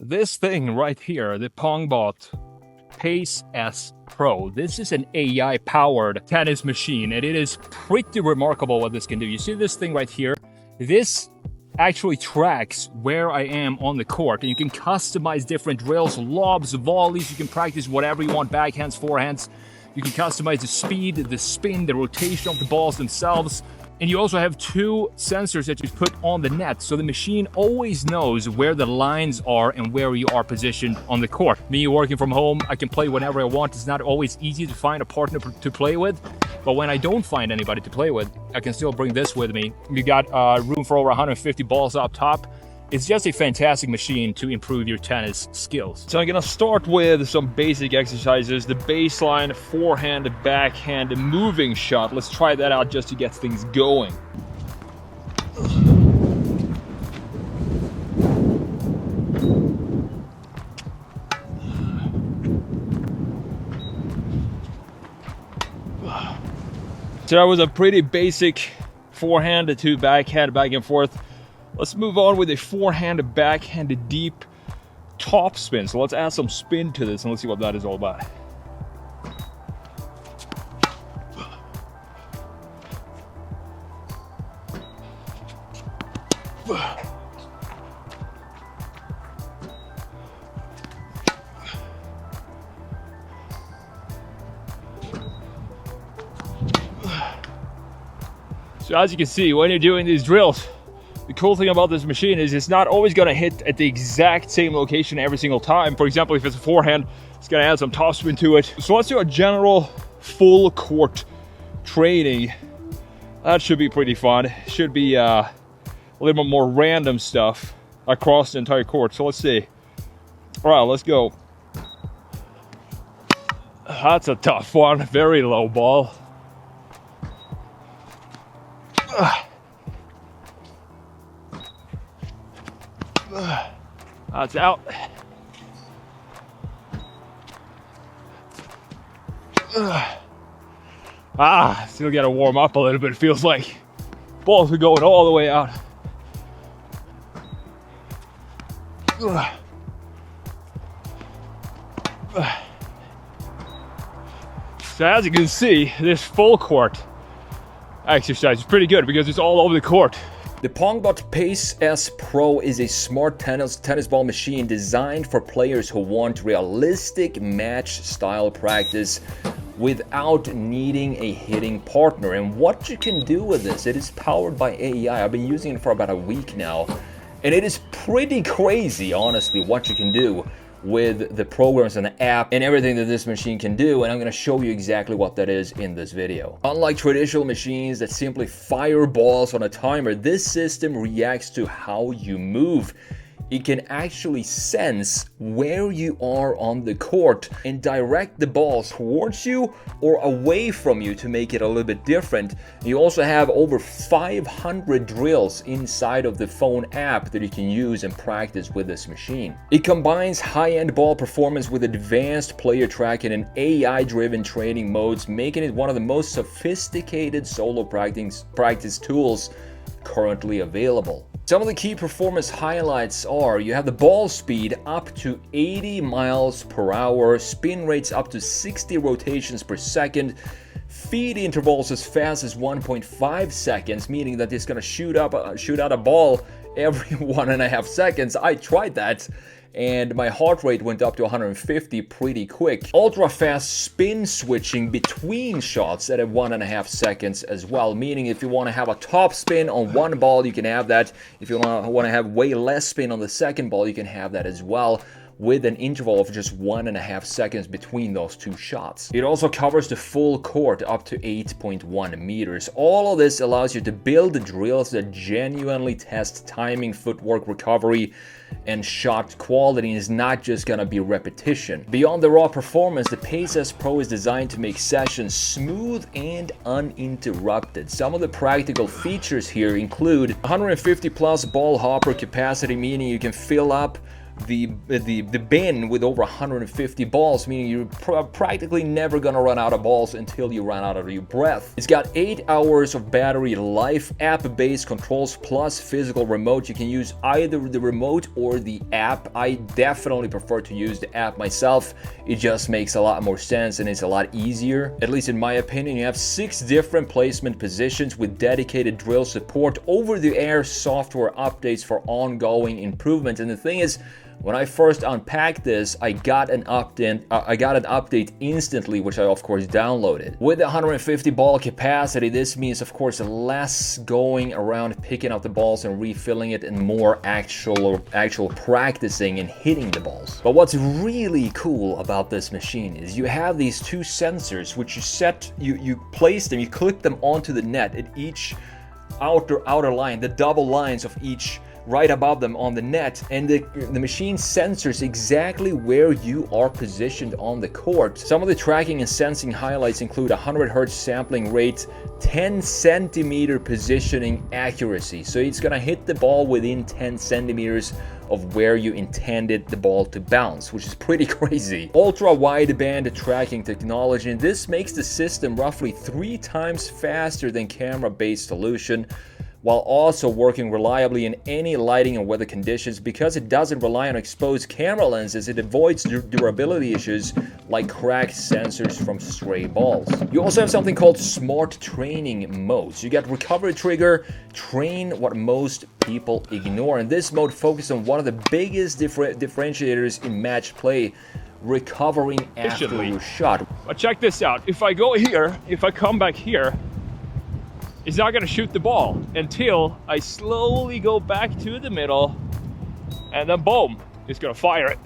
This thing right here, the Pongbot Pace S Pro. This is an AI-powered tennis machine, and it is pretty remarkable what this can do. You see this thing right here? This actually tracks where I am on the court, and you can customize different drills, lobs, volleys. You can practice whatever you want, backhands, forehands. You can customize the speed, the spin, the rotation of the balls themselves. And you also have two sensors that you put on the net, so the machine always knows where the lines are and where you are positioned on the court. Me working from home, I can play whenever I want. It's not always easy to find a partner to play with, but when I don't find anybody to play with, I can still bring this with me. You got room for over 150 balls up top. It's just a fantastic machine to improve your tennis skills. So I'm gonna start with some basic exercises. The baseline, forehand, backhand, moving shot. Let's try that out just to get things going. So that was a pretty basic forehand to backhand, back and forth. Let's move on with a forehand, backhand, deep top spin. So let's add some spin to this and let's see what that is all about. So as you can see, when you're doing these drills, the cool thing about this machine is it's not always going to hit at the exact same location every single time. For example, if it's a forehand, it's going to add some topspin to it. So let's do a general full court training. That should be pretty fun. Should be a little bit more random stuff across the entire court. So let's see. All right, let's go. That's a tough one. Very low ball. That's out. Still gotta warm up a little bit. It feels like balls are going all the way out. So as you can see, this full court exercise is pretty good because it's all over the court. The Pongbot Pace S Pro is a smart tennis ball machine designed for players who want realistic match-style practice without needing a hitting partner. And what you can do with this, it is powered by AI. I've been using it for about a week now, and it is pretty crazy, honestly, what you can do with the programs and the app and everything that this machine can do, and I'm going to show you exactly what that is in this video. Unlike traditional machines that simply fire balls on a timer, this system reacts to how you move. It can actually sense where you are on the court and direct the balls towards you or away from you to make it a little bit different. You also have over 500 drills inside of the phone app that you can use and practice with this machine. It combines high-end ball performance with advanced player tracking and AI-driven training modes, making it one of the most sophisticated solo practice tools currently available. Some of the key performance highlights are: you have the ball speed up to 80 miles per hour, spin rates up to 60 rotations per second, feed intervals as fast as 1.5 seconds, meaning that it's going to shoot out a ball every 1.5 seconds. I tried that, and my heart rate went up to 150 pretty quick. Ultra fast spin switching between shots at 1.5 seconds as well, meaning if you want to have a top spin on one ball, you can have that. If you want to have way less spin on the second ball, you can have that as well, with an interval of just 1.5 seconds between those two shots. It also covers the full court up to 8.1 meters. All of this allows you to build drills that genuinely test timing, footwork, recovery, and shot quality, and is not just gonna be repetition. Beyond the raw performance, the Pace S Pro is designed to make sessions smooth and uninterrupted. Some of the practical features here include 150 plus ball hopper capacity, meaning you can fill up the bin with over 150 balls, meaning you're practically never gonna run out of balls until you run out of your breath. It's got 8 hours of battery life, app-based controls plus physical remote. You can use either the remote or the app. I definitely prefer to use the app myself. It just makes a lot more sense and it's a lot easier, at least in my opinion. You have 6 different placement positions with dedicated drill support, over-the-air software updates for ongoing improvements. And the thing is, when I first unpacked this, I got an update instantly, which I of course downloaded. With the 150 ball capacity, this means of course less going around picking up the balls and refilling it, and more actual practicing and hitting the balls. But what's really cool about this machine is you have these 2 sensors which you place them, you clip them onto the net at each outer line, the double lines of each right above them on the net, and the machine sensors exactly where you are positioned on the court. Some of the tracking and sensing highlights include 100 Hz sampling rate, 10 centimeter positioning accuracy. So it's gonna hit the ball within 10 centimeters of where you intended the ball to bounce, which is pretty crazy. Ultra wideband tracking technology, and this makes the system roughly 3 times faster than camera-based solution, while also working reliably in any lighting and weather conditions. Because it doesn't rely on exposed camera lenses, it avoids durability issues like cracked sensors from stray balls. You also have something called smart training modes. You get recovery trigger, train, what most people ignore. And this mode focuses on one of the biggest differentiators in match play: recovering after your shot. But check this out. If I go here, if I come back here, it's not gonna shoot the ball until I slowly go back to the middle, and then boom, it's gonna fire it.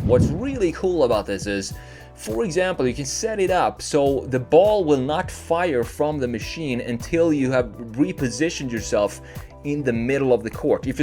What's really cool about this is, for example, you can set it up so the ball will not fire from the machine until you have repositioned yourself in the middle of the court. If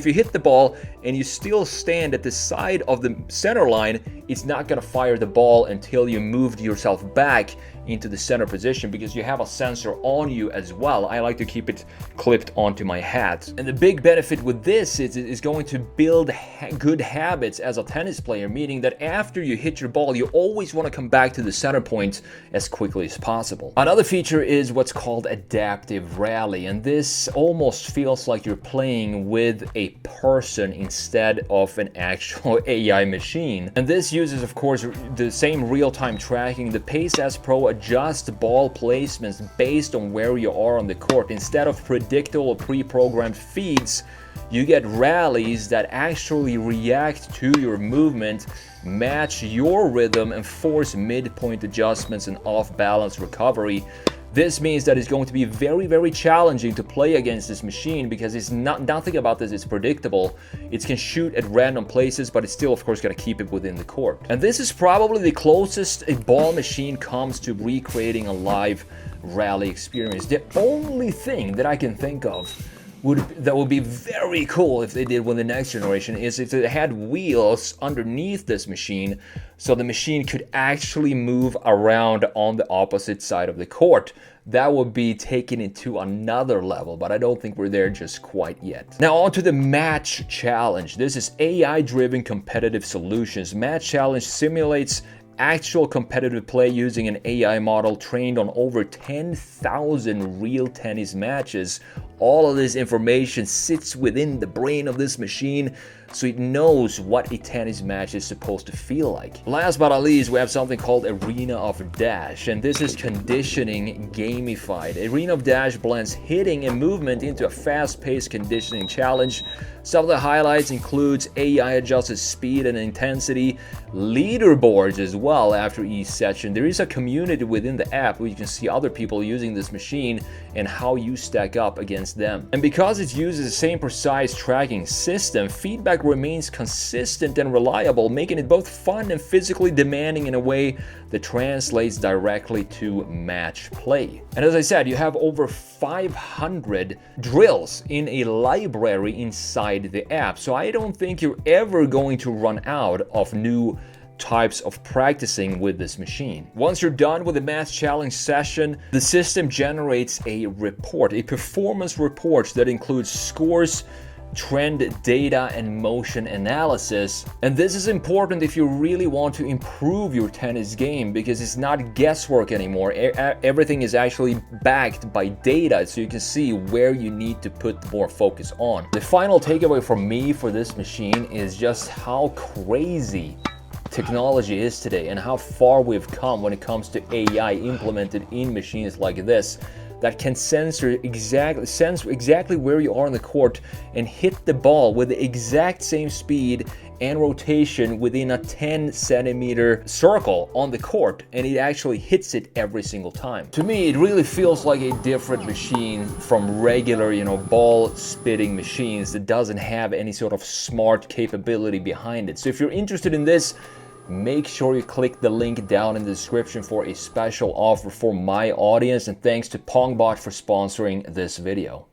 you hit the ball and you still stand at the side of the center line, it's not gonna fire the ball until you moved yourself back into the center position, because you have a sensor on you as well. I like to keep it clipped onto my hat. And the big benefit with this is going to build good habits as a tennis player, meaning that after you hit your ball, you always want to come back to the center point as quickly as possible. Another feature is what's called adaptive rally, and this almost feels like you're playing with a person instead of an actual AI machine. And this uses, of course, the same real-time tracking. The Pace S Pro adjusts ball placements based on where you are on the court. Instead of predictable pre-programmed feeds, you get rallies that actually react to your movement, match your rhythm, and force midpoint adjustments and off-balance recovery. This means that it's going to be very, very challenging to play against this machine, because it's nothing about this is predictable. It can shoot at random places, but it's still, of course, going to keep it within the court. And this is probably the closest a ball machine comes to recreating a live rally experience. The only thing that I can think of that would be very cool if they did with the next generation is if it had wheels underneath this machine, so the machine could actually move around on the opposite side of the court. That would be taking it to another level, but I don't think we're there just quite yet. Now on to the Match Challenge. This is AI-driven competitive solutions. Match Challenge simulates actual competitive play using an AI model trained on over 10,000 real tennis matches. All of this information sits within the brain of this machine, so it knows what a tennis match is supposed to feel like. Last but not least, we have something called Arena of Dash, and this is conditioning gamified. Arena of Dash blends hitting and movement into a fast-paced conditioning challenge. Some of the highlights includes AI-adjusted speed and intensity, leaderboards as well after each session. There is a community within the app where you can see other people using this machine and how you stack up against them. And because it uses the same precise tracking system, feedback remains consistent and reliable, making it both fun and physically demanding in a way that translates directly to match play. And as I said, you have over 500 drills in a library inside the app, so I don't think you're ever going to run out of new types of practicing with this machine. Once you're done with the Match Challenge session, the system generates a report, a performance report that includes scores, trend data and motion analysis. And this is important if you really want to improve your tennis game, because it's not guesswork anymore. Everything is actually backed by data, so you can see where you need to put more focus on. The final takeaway from me for this machine is just how crazy technology is today and how far we've come when it comes to AI implemented in machines like this, that can sense exactly where you are on the court and hit the ball with the exact same speed and rotation within a 10-centimeter circle on the court, and it actually hits it every single time. To me, it really feels like a different machine from regular, ball spitting machines that doesn't have any sort of smart capability behind it. So if you're interested in this, make sure you click the link down in the description for a special offer for my audience, and thanks to Pongbot for sponsoring this video.